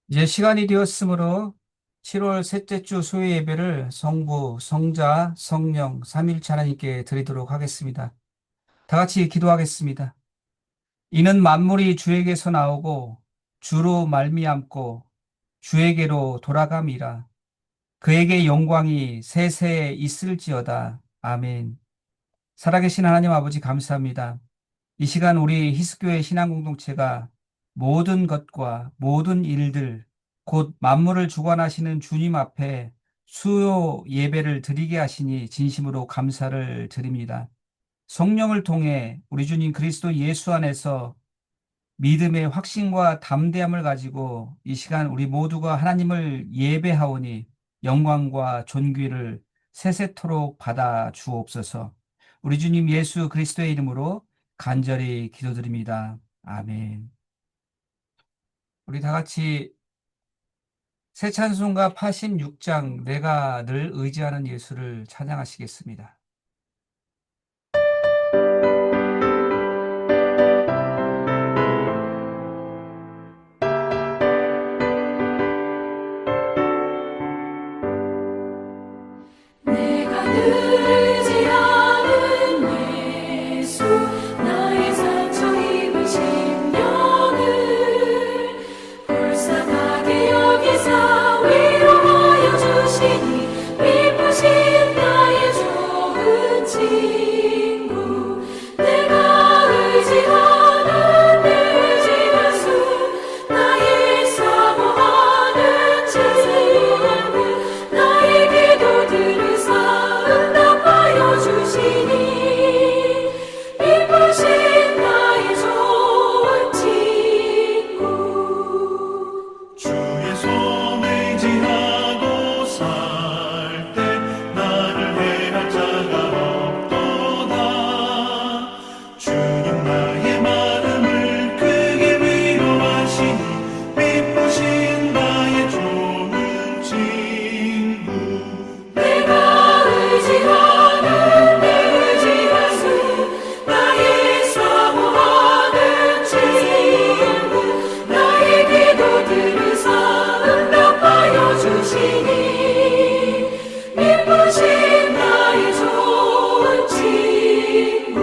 이제 시간이 되었으므로 7월 셋째 주 수요 예배를 성부, 성자, 성령, 삼일체 하나님께 드리도록 하겠습니다. 다 같이 기도하겠습니다. 이는 만물이 주에게서 나오고 주로 말미암고 주에게로 돌아감이라. 그에게 영광이 세세에 있을지어다. 아멘. 살아계신 하나님 아버지 감사합니다. 이 시간 우리 히스교회 신앙공동체가 모든 것과 모든 일들, 곧 만물을 주관하시는 주님 앞에 수요 예배를 드리게 하시니 진심으로 감사를 드립니다. 성령을 통해 우리 주님 그리스도 예수 안에서 믿음의 확신과 담대함을 가지고 이 시간 우리 모두가 하나님을 예배하오니 영광과 존귀를 세세토록 받아 주옵소서. 우리 주님 예수 그리스도의 이름으로 간절히 기도드립니다. 아멘. 우리 다 같이 새 찬송가 86장 내가 늘 의지하는 예수를 찬양하시겠습니다. 내가 늘 의지하는 예수 나의 상처 입은 심령을 불쌍하게 여기사 위로하여 주시니 미쁘신 나의 좋은 친구 내가 의지하는 내 의지하수 나의 사모하는 친구 나의 기도들을 응답하여 주시니 이쁘신 나의 좋은 친구 주의 손 의지하고 살 때 나를 해할 자가 없도다. 주님 나의 마음을 크게 위로하시니 미쁘신 나의 좋은 친구 내가 의지하는 내 의지하수 나의 사모하는 친구 나의 기도들을 응답하여 주시니 미쁘신 나의 좋은 친구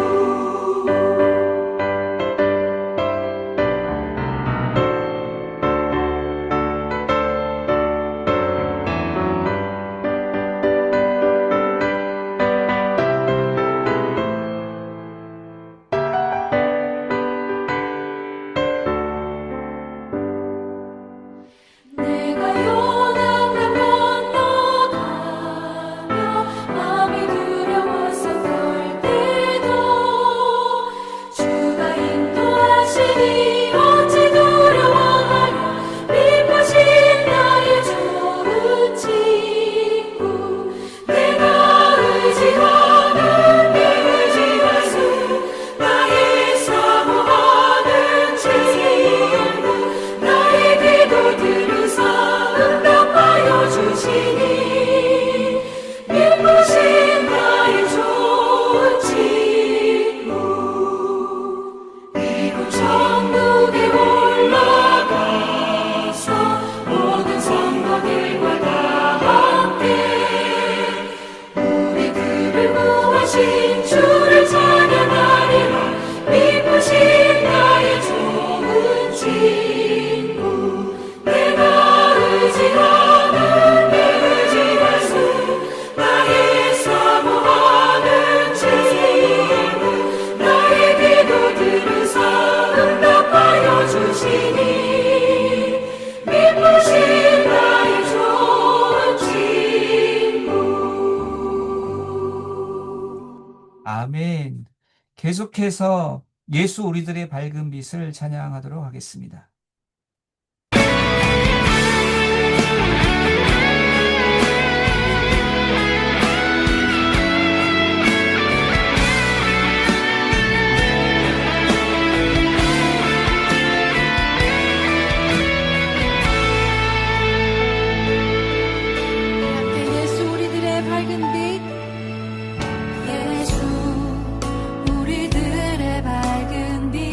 내가 요단강 건너가며 마음이 두려워서 떨 때도 주가 인도하시니 어찌 두려워하랴 미쁘신 나의 좋은 친구 내가 의지하는 내 의지하수 나의 사모하는 친구 나의 기도들을 응답하여 주시니 미쁘신 나의 좋은 친구 이곳 천국에 올라가서 모든 성도들과 다 함께 우리 그를 구하신 주를 찬양하리라 미쁘신 나의 좋은 친구 내가 의지하는 내 의지하수 나의 사모하는 친구 나의 기도들을 응답하여 주시니 미쁘신 나의 좋은 친구 아멘. 계속해서 예수 우리들의 밝은 빛을 찬양하도록 하겠습니다. 예수 우리들의 밝은 빛 예수 우리들의 밝은 빛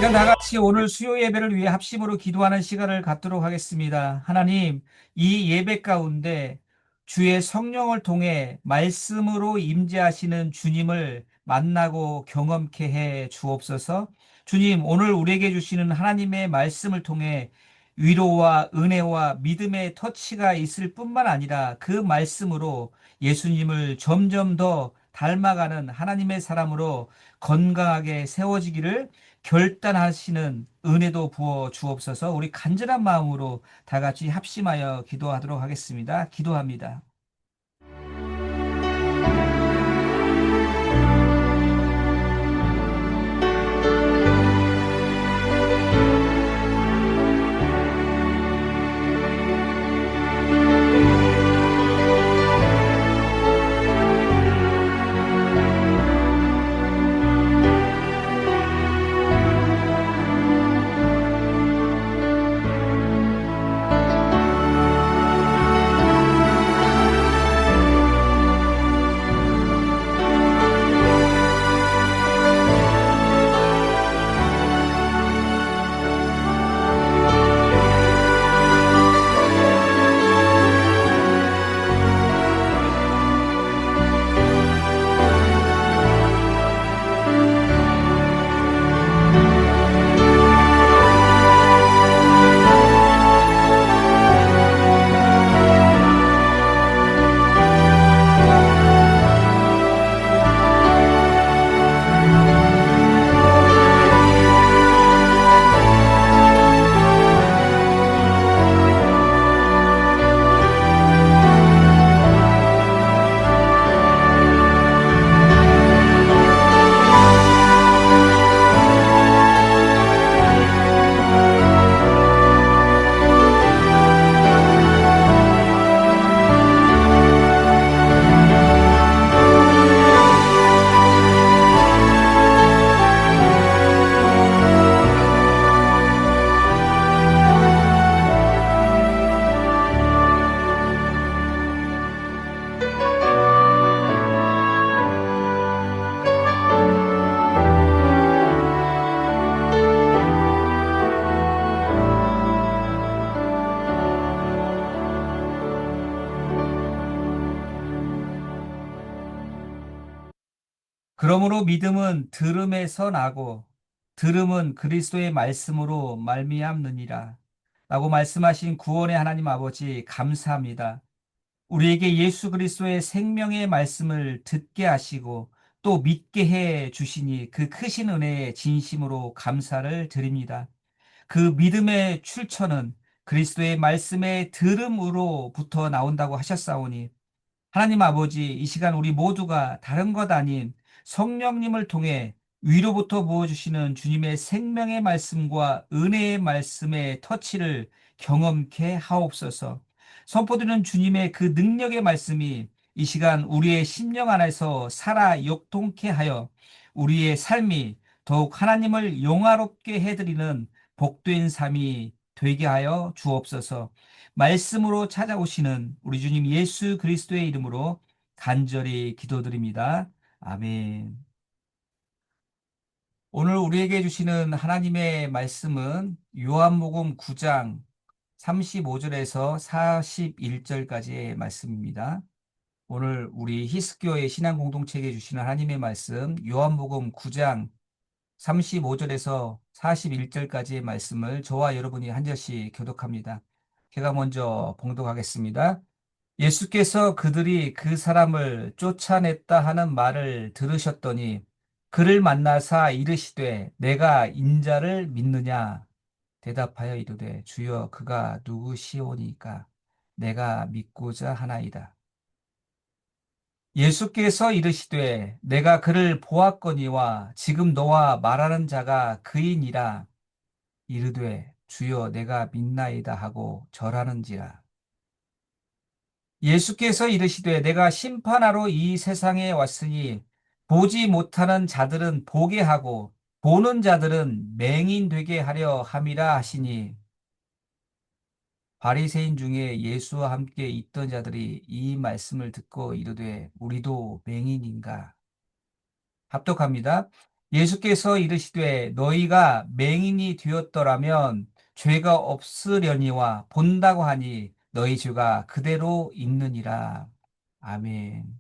우리가 다 같이 오늘 수요 예배를 위해 합심으로 기도하는 시간을 갖도록 하겠습니다. 하나님, 이 예배 가운데 주의 성령을 통해 말씀으로 임재하시는 주님을 만나고 경험케 해 주옵소서. 주님, 오늘 우리에게 주시는 하나님의 말씀을 통해 위로와 은혜와 믿음의 터치가 있을 뿐만 아니라 그 말씀으로 예수님을 점점 더 닮아가는 하나님의 사람으로 건강하게 세워지기를 결단하시는 은혜도 부어 주옵소서. 우리 간절한 마음으로 다 같이 합심하여 기도하도록 하겠습니다. 기도합니다. 그러므로 믿음은 들음에서 나고 들음은 그리스도의 말씀으로 말미암느니라. 라고 말씀하신 구원의 하나님 아버지 감사합니다. 우리에게 예수 그리스도의 생명의 말씀을 듣게 하시고 또 믿게 해 주시니 그 크신 은혜에 진심으로 감사를 드립니다. 그 믿음의 출처는 그리스도의 말씀의 들음으로부터 나온다고 하셨사오니 하나님 아버지, 이 시간 우리 모두가 다른 것 아닌 성령님을 통해 위로부터 부어주시는 주님의 생명의 말씀과 은혜의 말씀의 터치를 경험케 하옵소서. 선포드리는 주님의 그 능력의 말씀이 이 시간 우리의 심령 안에서 살아 역동케 하여 우리의 삶이 더욱 하나님을 영화롭게 해드리는 복된 삶이 되게 하여 주옵소서. 말씀으로 찾아오시는 우리 주님 예수 그리스도의 이름으로 간절히 기도드립니다. 아멘. 오늘 우리에게 주시는 하나님의 말씀은 요한복음 9장 35절에서 41절까지의 말씀입니다. 오늘 우리 히스교의 신앙 공동체에게 주시는 하나님의 말씀 요한복음 9장 35절에서 41절까지의 말씀을 저와 여러분이 한 절씩 교독합니다. 제가 먼저 봉독하겠습니다. 예수께서 그들이 그 사람을 쫓아냈다 하는 말을 들으셨더니 그를 만나사 이르시되 내가 인자를 믿느냐 대답하여 이르되 주여 그가 누구시오니까 내가 믿고자 하나이다. 예수께서 이르시되 내가 그를 보았거니와 지금 너와 말하는 자가 그이니라. 이르되 주여 내가 믿나이다 하고 절하는지라. 예수께서 이르시되 내가 심판하러 이 세상에 왔으니 보지 못하는 자들은 보게 하고 보는 자들은 맹인되게 하려 함이라 하시니 바리새인 중에 예수와 함께 있던 자들이 이 말씀을 듣고 이르되 우리도 맹인인가? 합독합니다. 예수께서 이르시되 너희가 맹인이 되었더라면 죄가 없으려니와 본다고 하니 너희 죄가 그대로 있느니라. 아멘.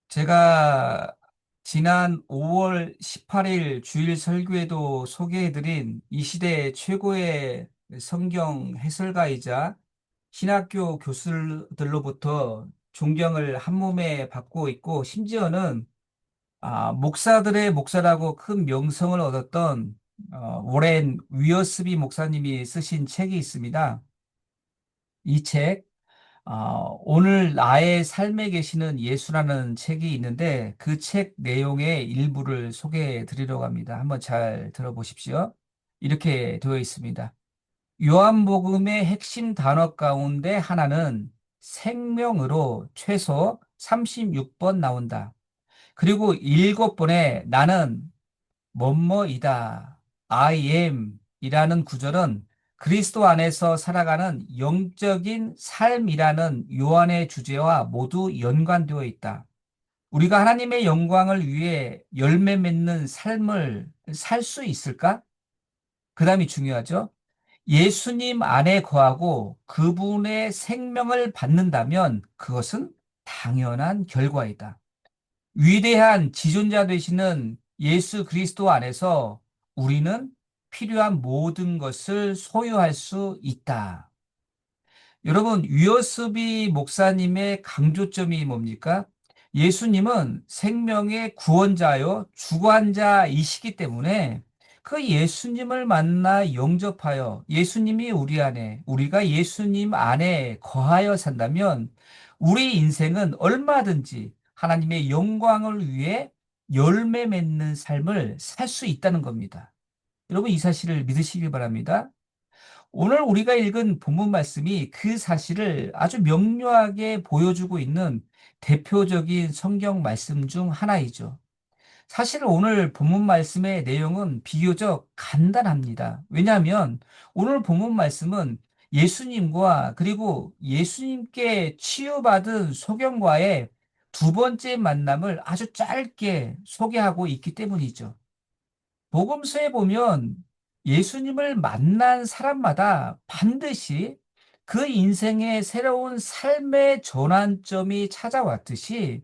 제가 지난 5월 18일 주일 설교에도 소개해드린 이 시대 최고의 성경 해설가이자 신학교 교수들로부터 존경을 한 몸에 받고 있고, 심지어는 목사들의 목사라고 큰 명성을 얻었던 오랜 위어스비 목사님이 쓰신 책이 있습니다. 이 책, 오늘 나의 삶에 계시는 예수라는 책이 있는데 그 책 내용의 일부를 소개해 드리려고 합니다. 한번 잘 들어보십시오. 이렇게 되어 있습니다. 요한복음의 핵심 단어 가운데 하나는 생명으로 최소 36번 나온다. 그리고 7번에 나는 뭐뭐이다. I am 이라는 구절은 그리스도 안에서 살아가는 영적인 삶이라는 요한의 주제와 모두 연관되어 있다. 우리가 하나님의 영광을 위해 열매 맺는 삶을 살 수 있을까? 그 다음이 중요하죠. 예수님 안에 거하고 그분의 생명을 받는다면 그것은 당연한 결과이다. 위대한 지존자 되시는 예수 그리스도 안에서 우리는 필요한 모든 것을 소유할 수 있다. 여러분, 위어스비 목사님의 강조점이 뭡니까? 예수님은 생명의 구원자요, 주관자이시기 때문에 그 예수님을 만나 영접하여 예수님이 우리 안에, 우리가 예수님 안에 거하여 산다면 우리 인생은 얼마든지 하나님의 영광을 위해 열매 맺는 삶을 살 수 있다는 겁니다. 여러분, 이 사실을 믿으시기 바랍니다. 오늘 우리가 읽은 본문 말씀이 그 사실을 아주 명료하게 보여주고 있는 대표적인 성경 말씀 중 하나이죠. 사실 오늘 본문 말씀의 내용은 비교적 간단합니다. 왜냐하면 오늘 본문 말씀은 예수님과 그리고 예수님께 치유받은 소경과의 두 번째 만남을 아주 짧게 소개하고 있기 때문이죠. 복음서에 보면 예수님을 만난 사람마다 반드시 그 인생의 새로운 삶의 전환점이 찾아왔듯이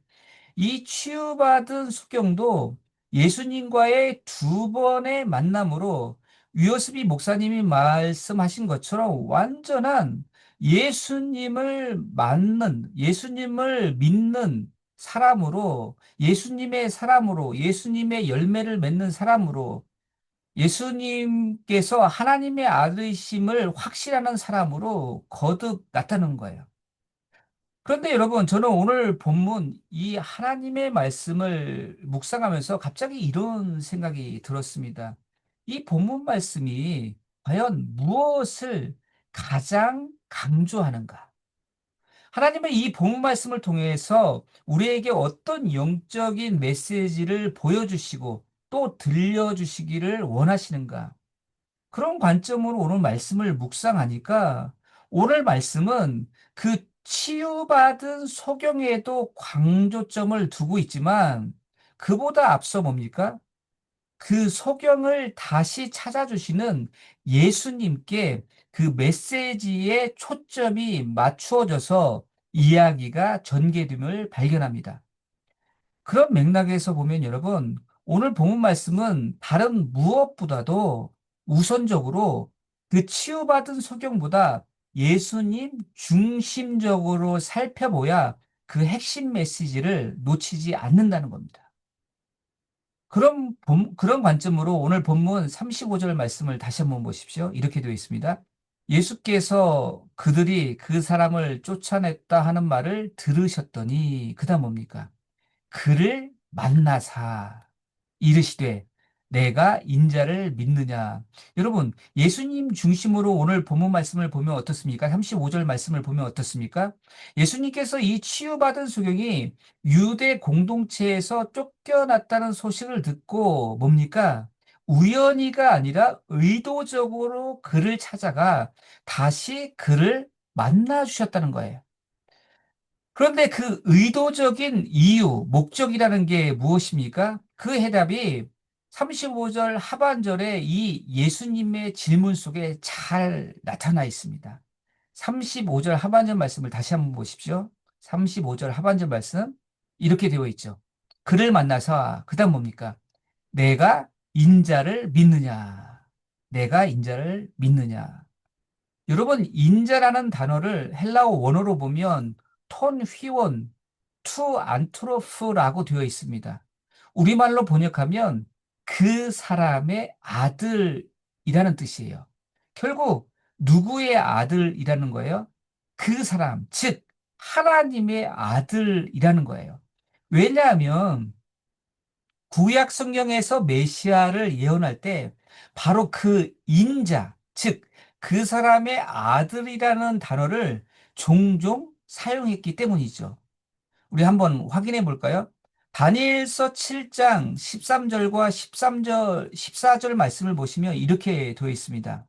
이 치유받은 수경도 예수님과의 두 번의 만남으로 위어스비 목사님이 말씀하신 것처럼 완전한 예수님을 맞는, 예수님을 믿는 사람으로, 예수님의 사람으로, 예수님의 열매를 맺는 사람으로, 예수님께서 하나님의 아들이심을 확신하는 사람으로 거듭 나타난 거예요. 그런데 여러분, 저는 오늘 본문 이 하나님의 말씀을 묵상하면서 갑자기 이런 생각이 들었습니다. 이 본문 말씀이 과연 무엇을 가장 강조하는가? 하나님의 이 본문 말씀을 통해서 우리에게 어떤 영적인 메시지를 보여주시고 또 들려주시기를 원하시는가? 그런 관점으로 오늘 말씀을 묵상하니까 오늘 말씀은 그 치유받은 소경에도 강조점을 두고 있지만 그보다 앞서 뭡니까? 그 소경을 다시 찾아주시는 예수님께 그 메시지의 초점이 맞추어져서 이야기가 전개됨을 발견합니다. 그런 맥락에서 보면 여러분, 오늘 본문 말씀은 다른 무엇보다도 우선적으로 그 치유받은 소경보다 예수님 중심적으로 살펴봐야 그 핵심 메시지를 놓치지 않는다는 겁니다. 그런 관점으로 오늘 본문 35절 말씀을 다시 한번 보십시오. 이렇게 되어 있습니다. 예수께서 그들이 그 사람을 쫓아냈다 하는 말을 들으셨더니, 그다음 뭡니까? 그를 만나사 이르시되 내가 인자를 믿느냐. 여러분, 예수님 중심으로 오늘 본문 말씀을 보면 어떻습니까? 35절 말씀을 보면 어떻습니까? 예수님께서 이 치유받은 소경이 유대 공동체에서 쫓겨났다는 소식을 듣고 뭡니까? 우연히가 아니라 의도적으로 그를 찾아가 다시 그를 만나 주셨다는 거예요. 그런데 그 의도적인 이유, 목적이라는 게 무엇입니까? 그 해답이 35절 하반절에 이 예수님의 질문 속에 잘 나타나 있습니다. 35절 하반절 말씀을 다시 한번 보십시오. 35절 하반절 말씀 이렇게 되어 있죠. 그를 만나서 그다음 뭡니까? 내가 인자를 믿느냐? 내가 인자를 믿느냐? 여러분, 인자라는 단어를 헬라어 원어로 보면 톤 휘원, 투 안트로프라고 되어 있습니다. 우리말로 번역하면 그 사람의 아들이라는 뜻이에요. 결국 누구의 아들이라는 거예요? 그 사람, 즉 하나님의 아들이라는 거예요. 왜냐하면 구약 성경에서 메시아를 예언할 때 바로 그 인자, 즉 그 사람의 아들이라는 단어를 종종 사용했기 때문이죠. 우리 한번 확인해 볼까요? 다니엘서 7장 13절과 13절, 14절 말씀을 보시면 이렇게 되어 있습니다.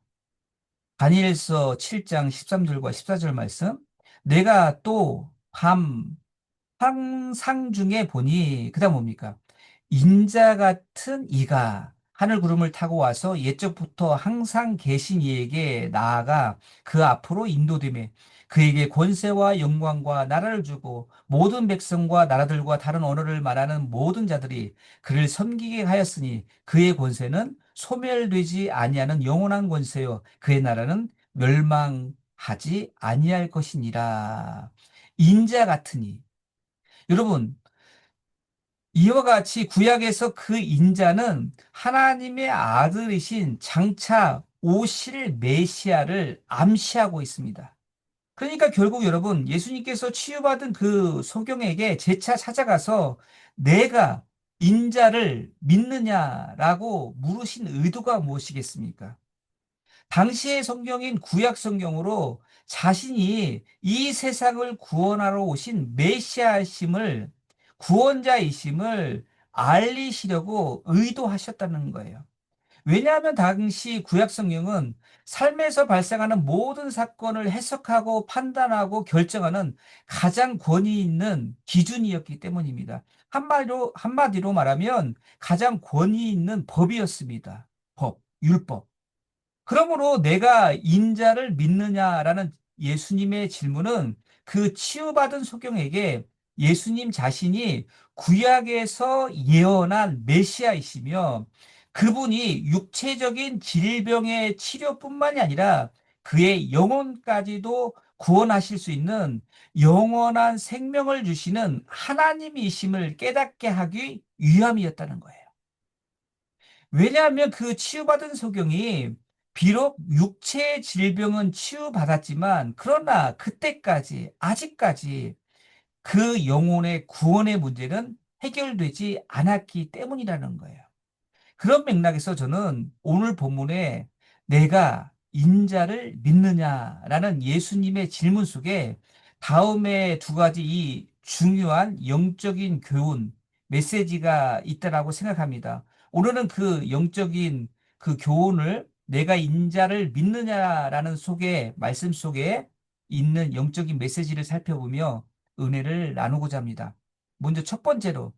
다니엘서 7장 13절과 14절 말씀. 내가 또 항상 중에 보니 그다음 뭡니까? 인자 같은 이가 하늘 구름을 타고 와서 옛적부터 항상 계신 이에게 나아가 그 앞으로 인도됨에 그에게 권세와 영광과 나라를 주고 모든 백성과 나라들과 다른 언어를 말하는 모든 자들이 그를 섬기게 하였으니 그의 권세는 소멸되지 아니하는 영원한 권세요 그의 나라는 멸망하지 아니할 것이니라. 인자 같으니 여러분, 이와 같이 구약에서 그 인자는 하나님의 아들이신 장차 오실 메시아를 암시하고 있습니다. 그러니까 결국 여러분, 예수님께서 치유받은 그 소경에게 재차 찾아가서 내가 인자를 믿느냐라고 물으신 의도가 무엇이겠습니까? 당시의 성경인 구약 성경으로 자신이 이 세상을 구원하러 오신 메시아이심을 구원자이심을 알리시려고 의도하셨다는 거예요. 왜냐하면 당시 구약 성경은 삶에서 발생하는 모든 사건을 해석하고 판단하고 결정하는 가장 권위 있는 기준이었기 때문입니다. 한마디로 말하면 가장 권위 있는 법이었습니다. 법, 율법. 그러므로 내가 인자를 믿느냐라는 예수님의 질문은 그 치유받은 소경에게 예수님 자신이 구약에서 예언한 메시아이시며 그분이 육체적인 질병의 치료뿐만이 아니라 그의 영혼까지도 구원하실 수 있는 영원한 생명을 주시는 하나님이심을 깨닫게 하기 위함이었다는 거예요. 왜냐하면 그 치유받은 소경이 비록 육체의 질병은 치유받았지만 그러나 그때까지 아직까지 그 영혼의 구원의 문제는 해결되지 않았기 때문이라는 거예요. 그런 맥락에서 저는 오늘 본문에 내가 인자를 믿느냐라는 예수님의 질문 속에 다음에 두 가지 이 중요한 영적인 교훈, 메시지가 있다라고 생각합니다. 오늘은 그 영적인 그 교훈을 내가 인자를 믿느냐라는 속에 말씀 속에 있는 영적인 메시지를 살펴보며 은혜를 나누고자 합니다. 먼저 첫 번째로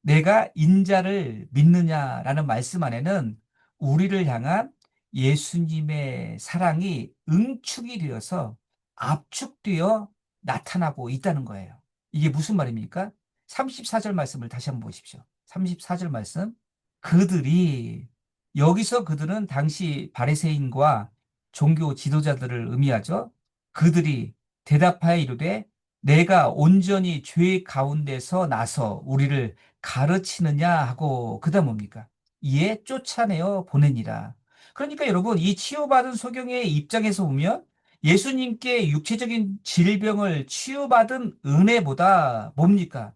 내가 인자를 믿느냐라는 말씀 안에는 우리를 향한 예수님의 사랑이 응축이 되어서 압축되어 나타나고 있다는 거예요. 이게 무슨 말입니까? 34절 말씀을 다시 한번 보십시오. 34절 말씀. 그들이 여기서 그들은 당시 바리새인과 종교 지도자들을 의미하죠. 그들이 대답하여 이르되 내가 온전히 죄 가운데서 나서 우리를 가르치느냐 하고 그다음 뭡니까? 이에 쫓아내어 보내니라. 그러니까 여러분 이 치유받은 소경의 입장에서 보면 예수님께 육체적인 질병을 치유받은 은혜보다 뭡니까?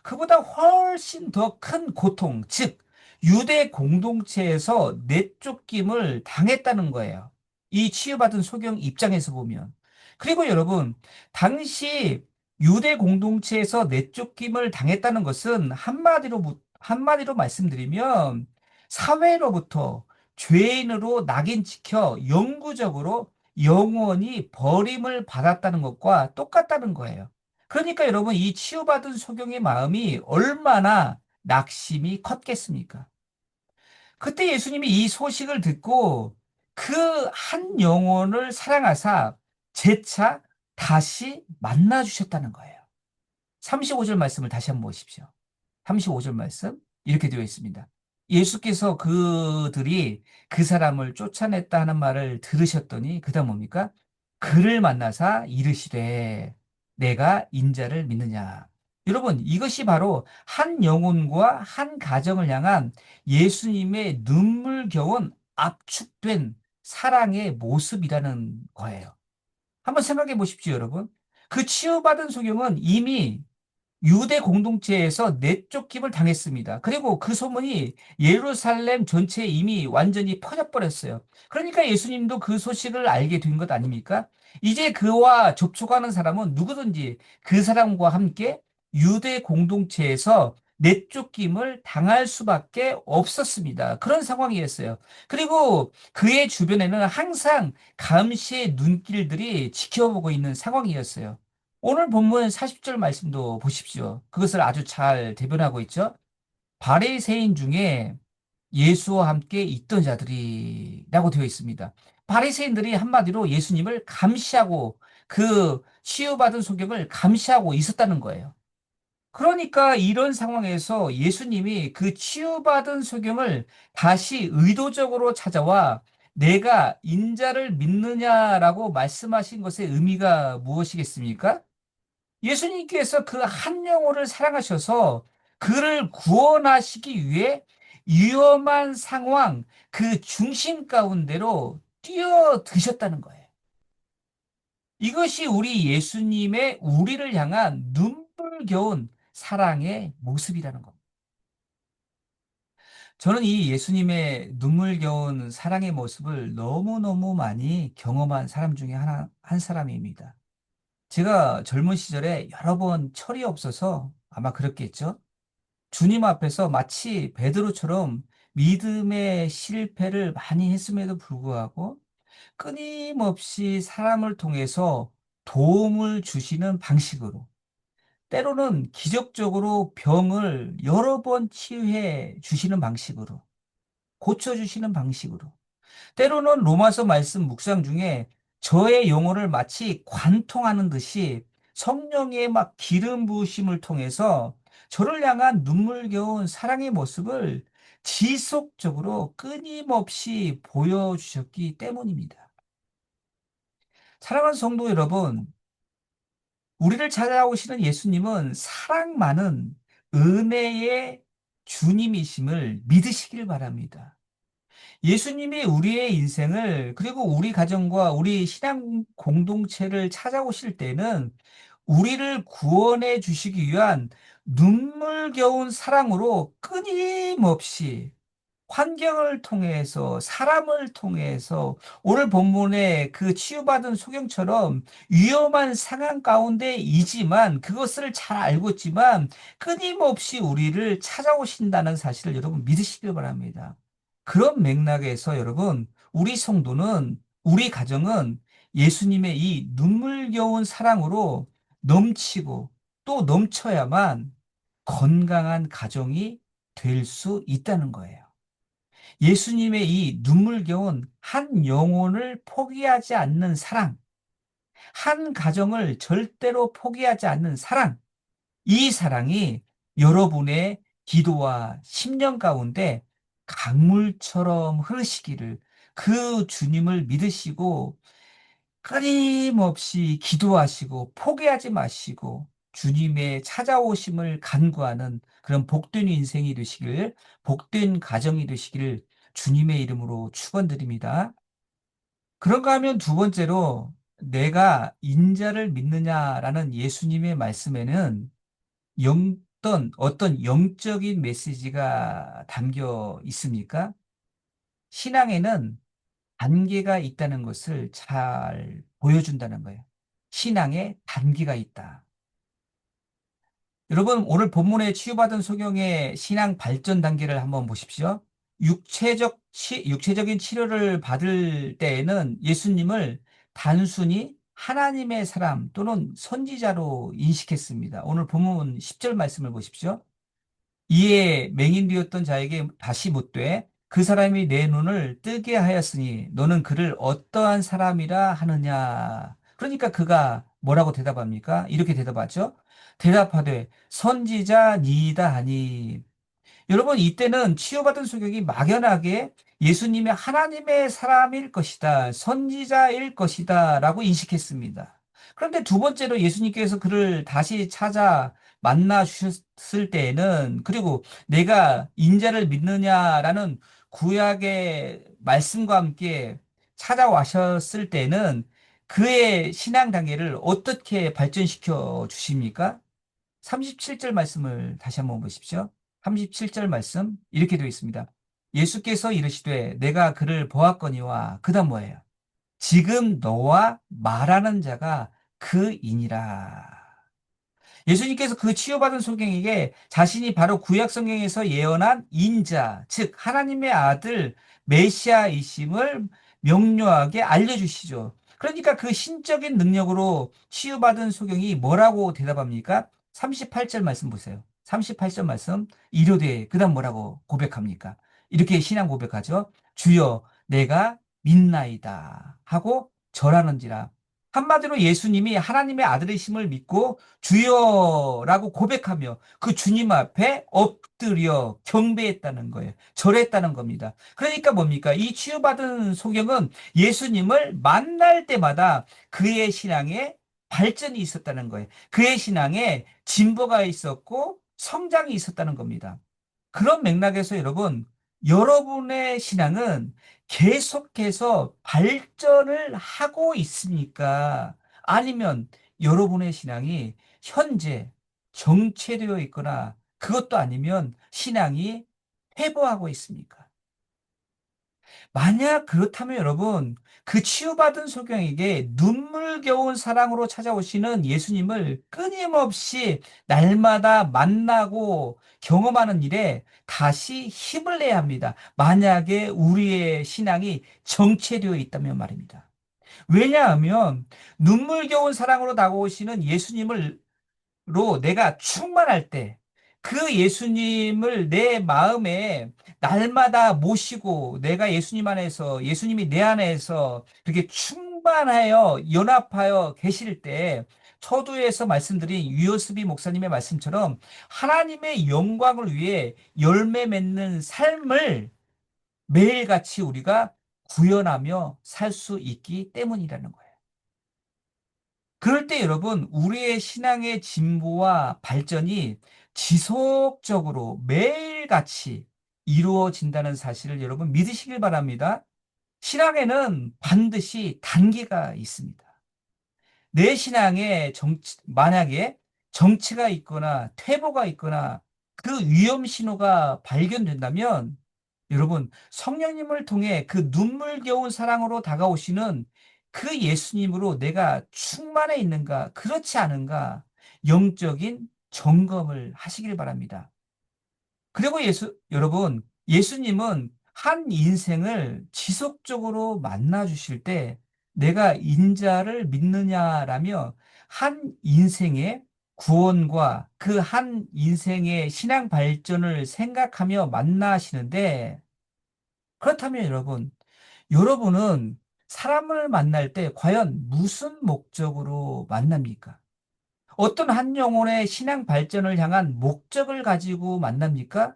그보다 훨씬 더 큰 고통, 즉 유대 공동체에서 내쫓김을 당했다는 거예요. 이 치유받은 소경 입장에서 보면. 그리고 여러분, 당시 유대 공동체에서 내쫓김을 당했다는 것은 한마디로 말씀드리면 사회로부터 죄인으로 낙인 찍혀 영구적으로 영원히 버림을 받았다는 것과 똑같다는 거예요. 그러니까 여러분, 이 치유받은 소경의 마음이 얼마나 낙심이 컸겠습니까? 그때 예수님이 이 소식을 듣고 그 한 영혼을 사랑하사 재차 다시 만나 주셨다는 거예요. 35절 말씀을 다시 한번 보십시오. 35절 말씀 이렇게 되어 있습니다. 예수께서 그들이 그 사람을 쫓아냈다 하는 말을 들으셨더니 그다음 뭡니까? 그를 만나사 이르시되 내가 인자를 믿느냐. 여러분, 이것이 바로 한 영혼과 한 가정을 향한 예수님의 눈물겨운 압축된 사랑의 모습이라는 거예요. 한번 생각해 보십시오, 여러분. 그 치유받은 소경은 이미 유대 공동체에서 내쫓김을 당했습니다. 그리고 그 소문이 예루살렘 전체에 이미 완전히 퍼져버렸어요. 그러니까 예수님도 그 소식을 알게 된 것 아닙니까? 이제 그와 접촉하는 사람은 누구든지 그 사람과 함께 유대 공동체에서 내쫓김을 당할 수밖에 없었습니다. 그런 상황이었어요. 그리고 그의 주변에는 항상 감시의 눈길들이 지켜보고 있는 상황이었어요. 오늘 본문 40절 말씀도 보십시오. 그것을 아주 잘 대변하고 있죠. 바리새인 중에 예수와 함께 있던 자들이라고 되어 있습니다. 바리새인들이 한마디로 예수님을 감시하고 그 치유받은 소경을 감시하고 있었다는 거예요. 그러니까 이런 상황에서 예수님이 그 치유받은 소경을 다시 의도적으로 찾아와 내가 인자를 믿느냐라고 말씀하신 것의 의미가 무엇이겠습니까? 예수님께서 그 한 영혼을 사랑하셔서 그를 구원하시기 위해 위험한 상황, 그 중심 가운데로 뛰어드셨다는 거예요. 이것이 우리 예수님의 우리를 향한 눈물겨운 사랑의 모습이라는 겁니다. 저는 이 예수님의 눈물겨운 사랑의 모습을 너무너무 많이 경험한 사람 중에 한 사람입니다. 제가 젊은 시절에 여러 번 철이 없어서 아마 그렇겠죠. 주님 앞에서 마치 베드로처럼 믿음의 실패를 많이 했음에도 불구하고 끊임없이 사람을 통해서 도움을 주시는 방식으로, 때로는 기적적으로 병을 여러 번 치유해 주시는 방식으로, 고쳐주시는 방식으로, 때로는 로마서 말씀 묵상 중에 저의 영혼을 마치 관통하는 듯이 성령의 막 기름 부으심을 통해서 저를 향한 눈물겨운 사랑의 모습을 지속적으로 끊임없이 보여주셨기 때문입니다. 사랑하는 성도 여러분, 우리를 찾아오시는 예수님은 사랑 많은 은혜의 주님이심을 믿으시길 바랍니다. 예수님이 우리의 인생을 그리고 우리 가정과 우리 신앙 공동체를 찾아오실 때는 우리를 구원해 주시기 위한 눈물겨운 사랑으로 끊임없이 환경을 통해서 사람을 통해서 오늘 본문의 그 치유받은 소경처럼 위험한 상황 가운데이지만 그것을 잘 알고 있지만 끊임없이 우리를 찾아오신다는 사실을 여러분 믿으시길 바랍니다. 그런 맥락에서 여러분, 우리 성도는, 우리 가정은 예수님의 이 눈물겨운 사랑으로 넘치고 또 넘쳐야만 건강한 가정이 될 수 있다는 거예요. 예수님의 이 눈물겨운 한 영혼을 포기하지 않는 사랑, 한 가정을 절대로 포기하지 않는 사랑, 이 사랑이 여러분의 기도와 심령 가운데 강물처럼 흐르시기를 그 주님을 믿으시고 끊임없이 기도하시고 포기하지 마시고 주님의 찾아오심을 간구하는 그런 복된 인생이 되시길, 복된 가정이 되시기를 주님의 이름으로 축원드립니다. 그런가 하면 두 번째로 내가 인자를 믿느냐라는 예수님의 말씀에는 어떤 영적인 메시지가 담겨 있습니까? 신앙에는 단계가 있다는 것을 잘 보여준다는 거예요. 신앙에 단계가 있다. 여러분, 오늘 본문에 치유받은 소경의 신앙 발전 단계를 한번 보십시오. 육체적인 치료를 받을 때에는 예수님을 단순히 하나님의 사람 또는 선지자로 인식했습니다. 오늘 본문 10절 말씀을 보십시오. 이에 맹인되었던 자에게 다시 묻되 그 사람이 내 눈을 뜨게 하였으니 너는 그를 어떠한 사람이라 하느냐. 그러니까 그가 뭐라고 대답합니까? 이렇게 대답하죠. 대답하되 선지자니이다 하니. 여러분, 이때는 치유받은 소경이 막연하게 예수님이 하나님의 사람일 것이다, 선지자일 것이다 라고 인식했습니다. 그런데 두 번째로 예수님께서 그를 다시 찾아 만나 주셨을 때에는, 그리고 내가 인자를 믿느냐라는 구약의 말씀과 함께 찾아와셨을 때는 그의 신앙 단계를 어떻게 발전시켜 주십니까? 37절 말씀을 다시 한번 보십시오. 37절 말씀 이렇게 되어 있습니다. 예수께서 이르시되 내가 그를 보았거니와 그다음 뭐예요? 지금 너와 말하는 자가 그이니라. 예수님께서 그 치유받은 소경에게 자신이 바로 구약 성경에서 예언한 인자, 즉 하나님의 아들 메시아이심을 명료하게 알려주시죠. 그러니까 그 신적인 능력으로 치유받은 소경이 뭐라고 대답합니까? 38절 말씀 보세요. 38절 말씀 이르되 그다음 뭐라고 고백합니까? 이렇게 신앙 고백하죠. 주여 내가 믿나이다 하고 절하는지라. 한마디로 예수님이 하나님의 아들이심을 믿고 주여라고 고백하며 그 주님 앞에 엎드려 경배했다는 거예요. 절했다는 겁니다. 그러니까 뭡니까? 이 치유받은 소경은 예수님을 만날 때마다 그의 신앙에 발전이 있었다는 거예요. 그의 신앙에 진보가 있었고 성장이 있었다는 겁니다. 그런 맥락에서 여러분, 여러분의 신앙은 계속해서 발전을 하고 있습니까? 아니면 여러분의 신앙이 현재 정체되어 있거나 그것도 아니면 신앙이 퇴보하고 있습니까? 만약 그렇다면 여러분, 그 치유받은 소경에게 눈물겨운 사랑으로 찾아오시는 예수님을 끊임없이 날마다 만나고 경험하는 일에 다시 힘을 내야 합니다. 만약에 우리의 신앙이 정체되어 있다면 말입니다. 왜냐하면 눈물겨운 사랑으로 다가오시는 예수님을 로 내가 충만할 때 그 예수님을 내 마음에 날마다 모시고 내가 예수님 안에서 예수님이 내 안에서 그렇게 충만하여 연합하여 계실 때 서두에서 말씀드린 유효스비 목사님의 말씀처럼 하나님의 영광을 위해 열매 맺는 삶을 매일같이 우리가 구현하며 살 수 있기 때문이라는 거예요. 그럴 때 여러분, 우리의 신앙의 진보와 발전이 지속적으로 매일같이 이루어진다는 사실을 여러분 믿으시길 바랍니다. 신앙에는 반드시 단계가 있습니다. 내 신앙에 만약에 정체가 있거나 퇴보가 있거나 그 위험 신호가 발견된다면 여러분, 성령님을 통해 그 눈물겨운 사랑으로 다가오시는 그 예수님으로 내가 충만해 있는가, 그렇지 않은가, 영적인 점검을 하시길 바랍니다. 그리고 여러분, 예수님은 한 인생을 지속적으로 만나 주실 때 내가 인자를 믿느냐라며 한 인생의 구원과 그 한 인생의 신앙 발전을 생각하며 만나시는데, 그렇다면 여러분은 사람을 만날 때 과연 무슨 목적으로 만납니까? 어떤 한 영혼의 신앙 발전을 향한 목적을 가지고 만납니까?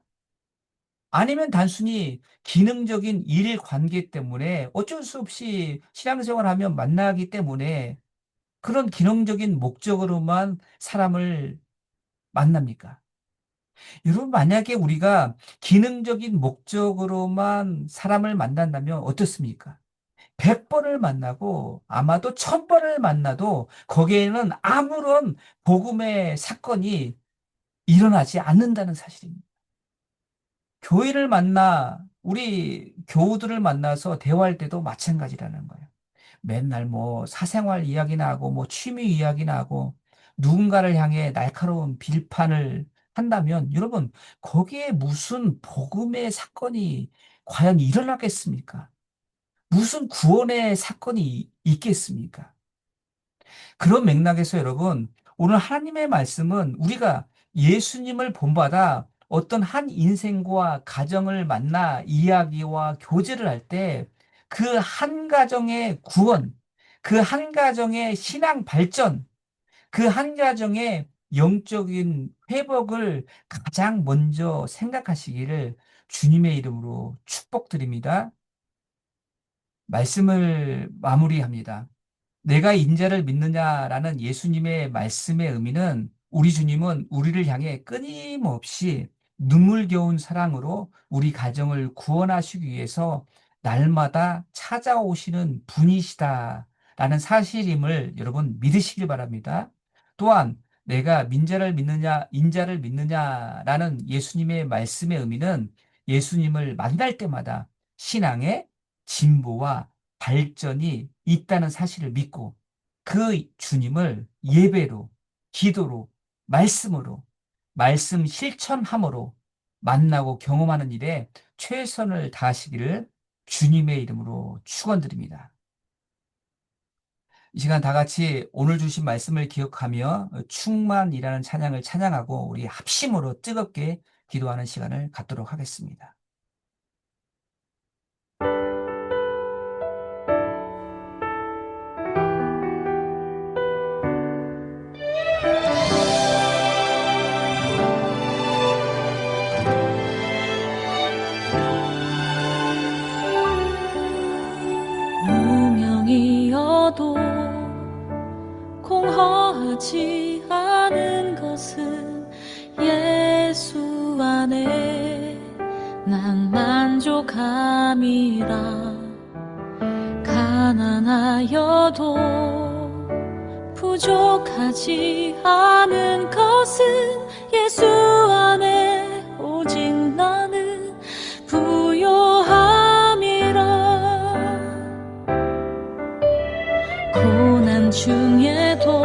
아니면 단순히 기능적인 일 관계 때문에 어쩔 수 없이 신앙생활 하면 만나기 때문에 그런 기능적인 목적으로만 사람을 만납니까? 여러분, 만약에 우리가 기능적인 목적으로만 사람을 만난다면 어떻습니까? 100번을 만나고 아마도 1000번을 만나도 거기에는 아무런 복음의 사건이 일어나지 않는다는 사실입니다. 교회를 만나 우리 교우들을 만나서 대화할 때도 마찬가지라는 거예요. 맨날 뭐 사생활 이야기나 하고 뭐 취미 이야기나 하고 누군가를 향해 날카로운 비판을 한다면 여러분, 거기에 무슨 복음의 사건이 과연 일어나겠습니까? 무슨 구원의 사건이 있겠습니까? 그런 맥락에서 여러분, 오늘 하나님의 말씀은 우리가 예수님을 본받아 어떤 한 인생과 가정을 만나 이야기와 교제를 할 때 그 한 가정의 구원, 그 한 가정의 신앙 발전, 그 한 가정의 영적인 회복을 가장 먼저 생각하시기를 주님의 이름으로 축복드립니다. 말씀을 마무리합니다. 내가 인자를 믿느냐라는 예수님의 말씀의 의미는 우리 주님은 우리를 향해 끊임없이 눈물겨운 사랑으로 우리 가정을 구원하시기 위해서 날마다 찾아오시는 분이시다라는 사실임을 여러분 믿으시길 바랍니다. 또한 내가 인자를 믿느냐라는 예수님의 말씀의 의미는 예수님을 만날 때마다 신앙의 진보와 발전이 있다는 사실을 믿고 그 주님을 예배로, 기도로, 말씀으로, 말씀 실천함으로 만나고 경험하는 일에 최선을 다하시기를 주님의 이름으로 축원드립니다. 이 시간 다 같이 오늘 주신 말씀을 기억하며 충만이라는 찬양을 찬양하고 우리 합심으로 뜨겁게 기도하는 시간을 갖도록 하겠습니다. 무명이어도 공허하지 않은 것은 예수 안에 난 만족함이라. 가난하여도 부족하지 않은 것은 예수 안에 오직 나는 부요함이라. 고난 중에도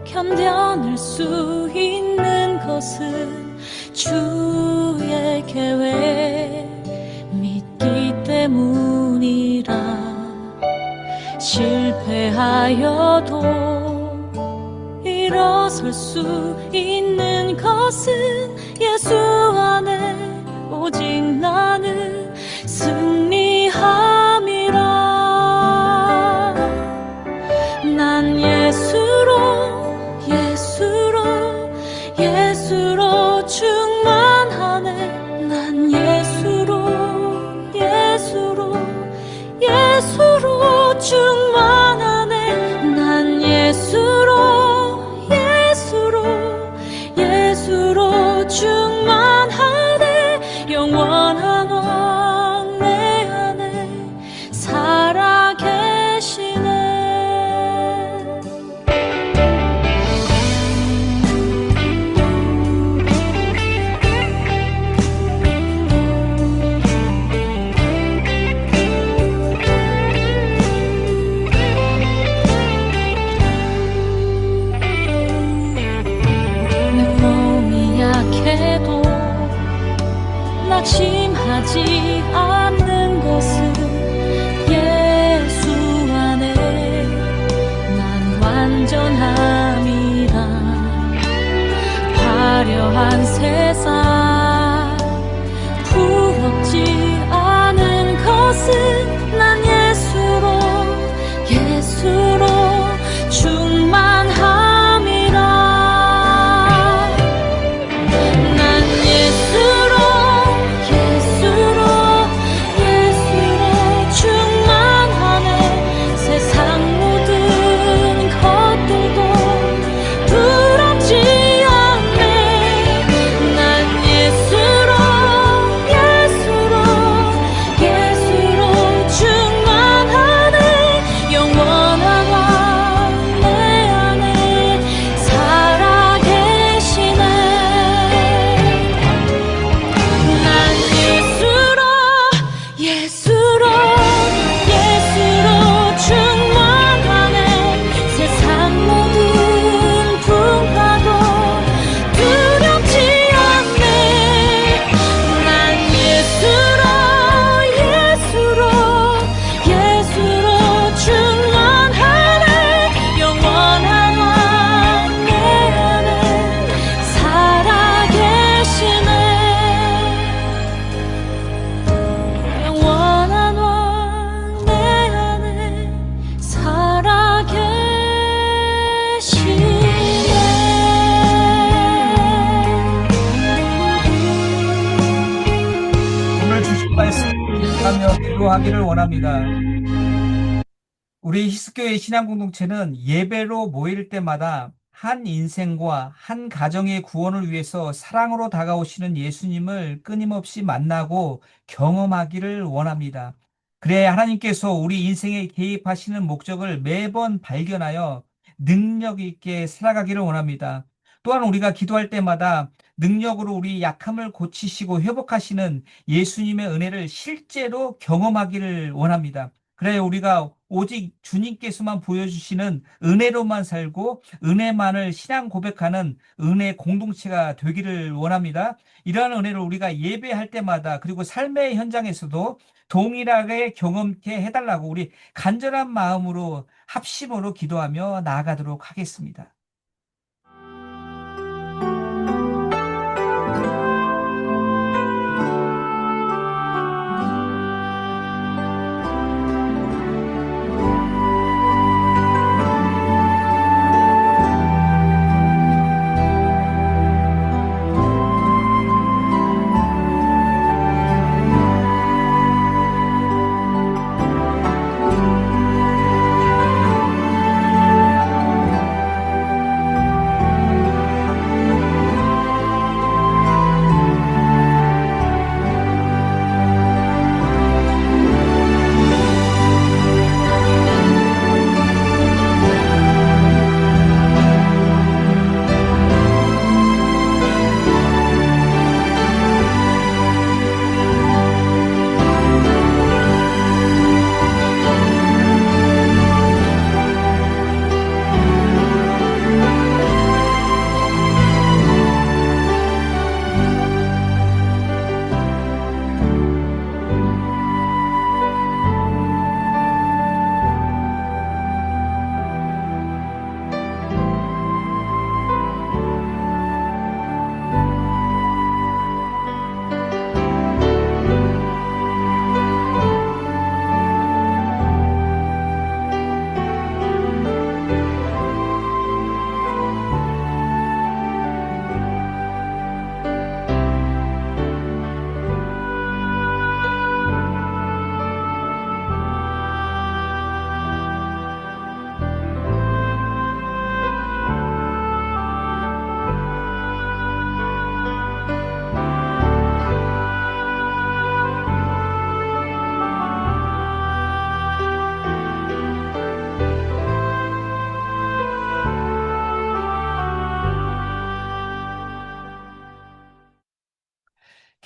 견뎌낼 수 있는 것은 주의 계획 믿기 때문이라. 실패하여도 일어설 수 있는 것은 예수 안에 오직 나는 승리함이라. 난 예수로 충만하네. 난 예수로 충만하네. 난 예수로 충만하네. 영원한 왕 내 안에 살아 계시네. 낙심하지 않는 것은 예수 안에 난 완전함이라. 화려한 세상 부럽지 않은 것은 난 예수로 충만함이라. 난 기도하기를 원합니다. 우리 히스교회 신앙 공동체는 예배로 모일 때마다 한 인생과 한 가정의 구원을 위해서 사랑으로 다가오시는 예수님을 끊임없이 만나고 경험하기를 원합니다. 그래야 하나님께서 우리 인생에 개입하시는 목적을 매번 발견하여 능력 있게 살아가기를 원합니다. 또한 우리가 기도할 때마다 능력으로 우리 약함을 고치시고 회복하시는 예수님의 은혜를 실제로 경험하기를 원합니다. 그래 우리가 오직 주님께서만 보여주시는 은혜로만 살고 은혜만을 신앙 고백하는 은혜 공동체가 되기를 원합니다. 이러한 은혜를 우리가 예배할 때마다 그리고 삶의 현장에서도 동일하게 경험케 해달라고 우리 간절한 마음으로 합심으로 기도하며 나아가도록 하겠습니다.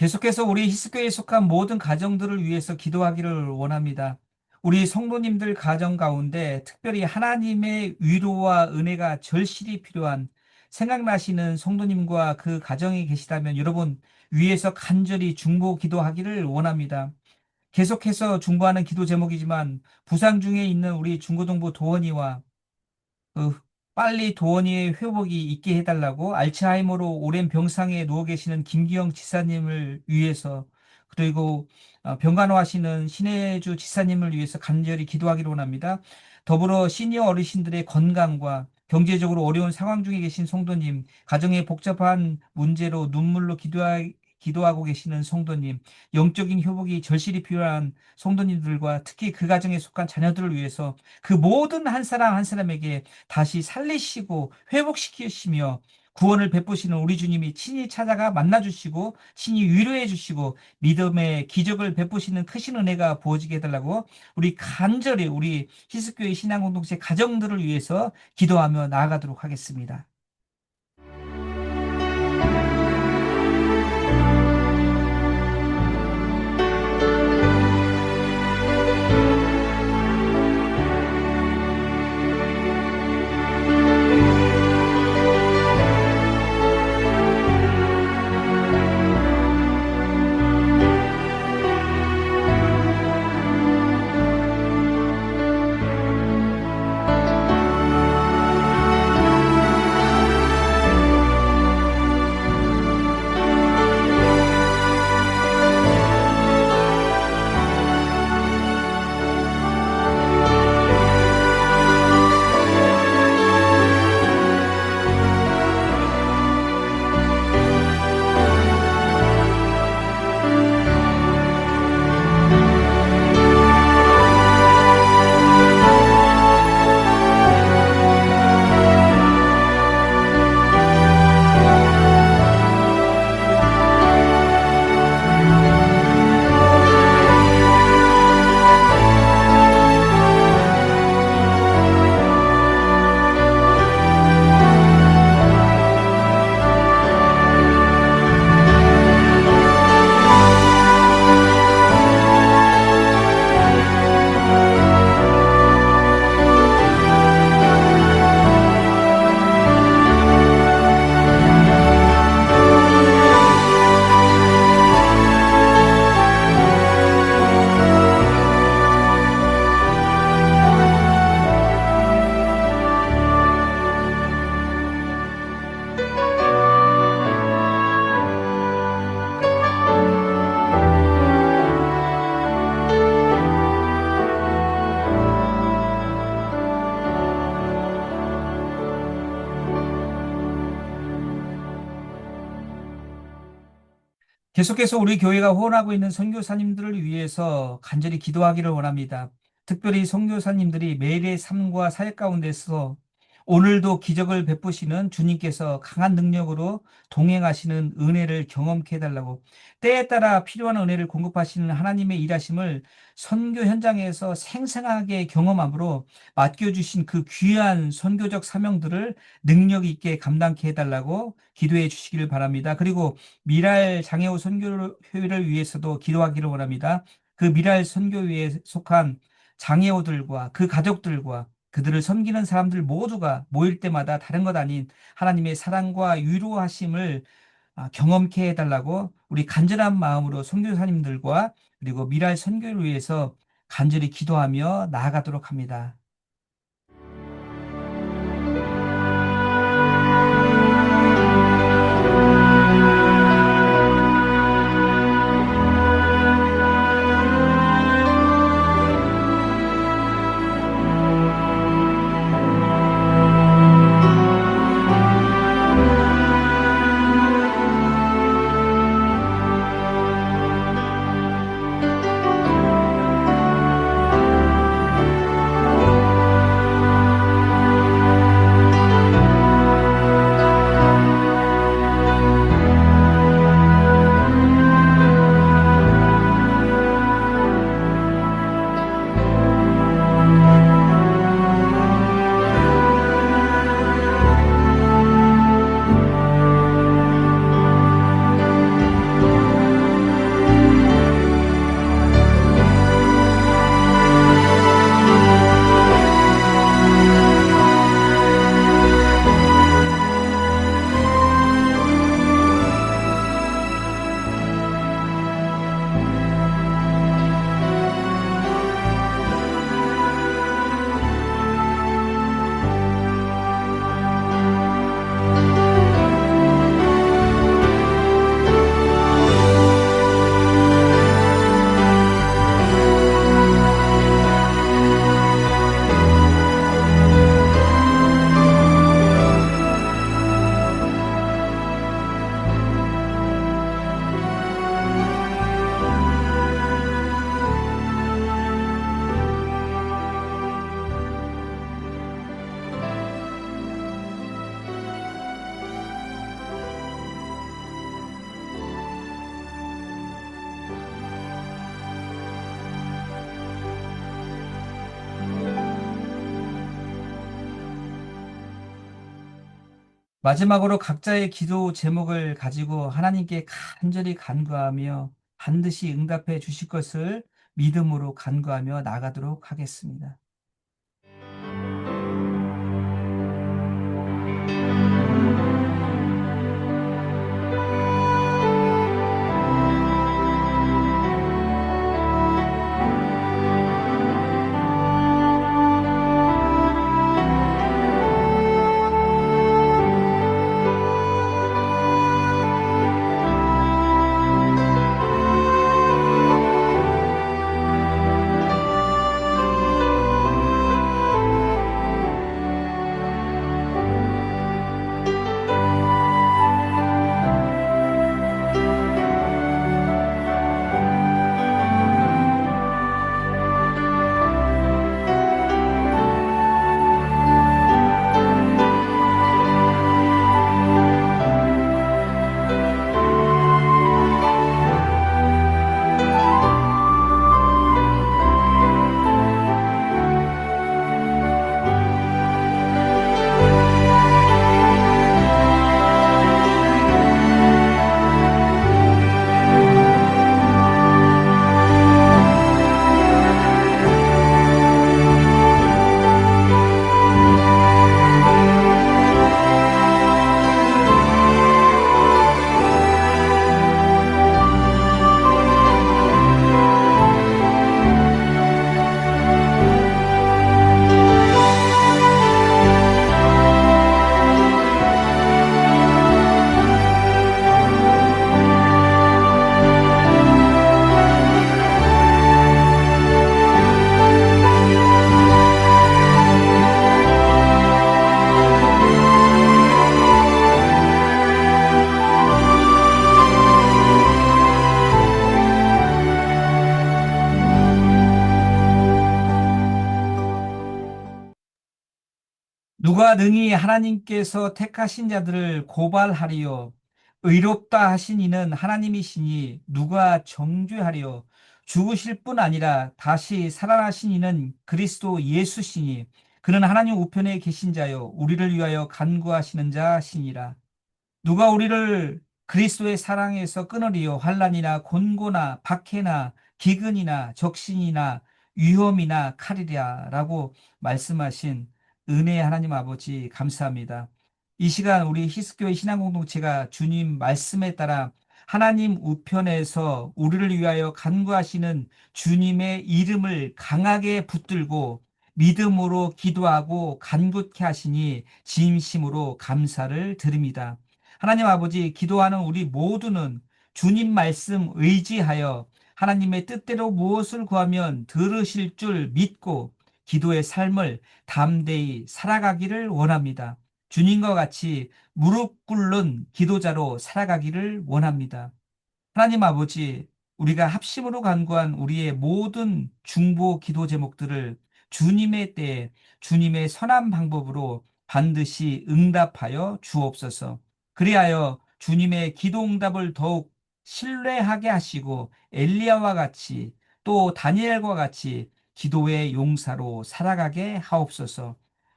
계속해서 우리 히스교에 속한 모든 가정들을 위해서 기도하기를 원합니다. 우리 성도님들 가정 가운데 특별히 하나님의 위로와 은혜가 절실히 필요한 생각나시는 성도님과 그 가정에 계시다면 여러분 위에서 간절히 중보 기도하기를 원합니다. 계속해서 중보하는 기도 제목이지만 부상 중에 있는 우리 중고등부 도원이와 그 빨리 도원이의 회복이 있게 해달라고 알츠하이머로 오랜 병상에 누워 계시는 김기영 지사님을 위해서 그리고 병간호하시는 신혜주 지사님을 위해서 간절히 기도하기로 원합니다. 더불어 시니어 어르신들의 건강과 경제적으로 어려운 상황 중에 계신 성도님, 가정의 복잡한 문제로 눈물로 기도하고 계시는 성도님, 영적인 회복이 절실히 필요한 성도님들과 특히 그 가정에 속한 자녀들을 위해서 그 모든 한 사람 한 사람에게 다시 살리시고 회복시키시며 구원을 베푸시는 우리 주님이 친히 찾아가 만나주시고 친히 위로해 주시고 믿음의 기적을 베푸시는 크신 은혜가 부어지게 해달라고 우리 간절히 우리 히스교회 신앙공동체 가정들을 위해서 기도하며 나아가도록 하겠습니다. 계속해서 우리 교회가 후원하고 있는 선교사님들을 위해서 간절히 기도하기를 원합니다. 특별히 선교사님들이 매일의 삶과 사역 가운데서 오늘도 기적을 베푸시는 주님께서 강한 능력으로 동행하시는 은혜를 경험케 해달라고, 때에 따라 필요한 은혜를 공급하시는 하나님의 일하심을 선교 현장에서 생생하게 경험함으로 맡겨주신 그 귀한 선교적 사명들을 능력 있게 감당케 해달라고 기도해 주시기를 바랍니다. 그리고 미랄 장애우 선교회를 위해서도 기도하기를 원합니다. 그 미랄 선교회에 속한 장애우들과 그 가족들과 그들을 섬기는 사람들 모두가 모일 때마다 다른 것 아닌 하나님의 사랑과 위로하심을 경험케 해달라고 우리 간절한 마음으로 선교사님들과 그리고 미랄 선교를 위해서 간절히 기도하며 나아가도록 합니다. 마지막으로 각자의 기도 제목을 가지고 하나님께 간절히 간구하며 반드시 응답해 주실 것을 믿음으로 간구하며 나가도록 하겠습니다. 누가 능히 하나님께서 택하신 자들을 고발하리요? 의롭다 하신 이는 하나님이시니 누가 정죄하리요? 죽으실 뿐 아니라 다시 살아나신 이는 그리스도 예수시니 그는 하나님 우편에 계신 자요 우리를 위하여 간구하시는 자시니라. 누가 우리를 그리스도의 사랑에서 끊으리요? 환난이나 곤고나 박해나 기근이나 적신이나 위험이나 칼이랴라고 말씀하신 은혜의 하나님 아버지 감사합니다. 이 시간 우리 히스교회 신앙공동체가 주님 말씀에 따라 하나님 우편에서 우리를 위하여 간구하시는 주님의 이름을 강하게 붙들고 믿음으로 기도하고 간구케 하시니 진심으로 감사를 드립니다. 하나님 아버지, 기도하는 우리 모두는 주님 말씀 의지하여 하나님의 뜻대로 무엇을 구하면 들으실 줄 믿고 기도의 삶을 담대히 살아가기를 원합니다. 주님과 같이 무릎 꿇는 기도자로 살아가기를 원합니다. 하나님 아버지, 우리가 합심으로 간구한 우리의 모든 중보 기도 제목들을 주님의 때에 주님의 선한 방법으로 반드시 응답하여 주옵소서. 그리하여 주님의 기도 응답을 더욱 신뢰하게 하시고 엘리야와 같이 또 다니엘과 같이 기도의 용사로 살아가게 하옵소서.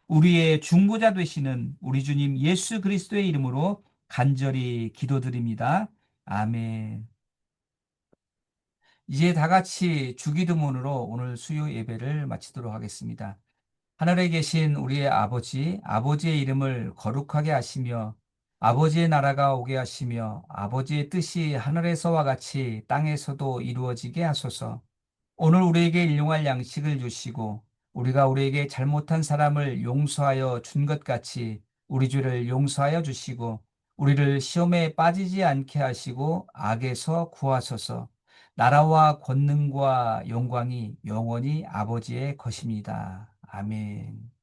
우리의 중보자 되시는 우리 주님 예수 그리스도의 이름으로 간절히 기도드립니다. 아멘. 이제 다 같이 주기도문으로 오늘 수요 예배를 마치도록 하겠습니다. 하늘에 계신 우리의 아버지, 아버지의 이름을 거룩하게 하시며 아버지의 나라가 오게 하시며 아버지의 뜻이 하늘에서와 같이 땅에서도 이루어지게 하소서. 오늘 우리에게 일용할 양식을 주시고 우리가 우리에게 잘못한 사람을 용서하여 준 것 같이 우리 죄를 용서하여 주시고 우리를 시험에 빠지지 않게 하시고 악에서 구하소서. 나라와 권능과 영광이 영원히 아버지의 것입니다. 아멘.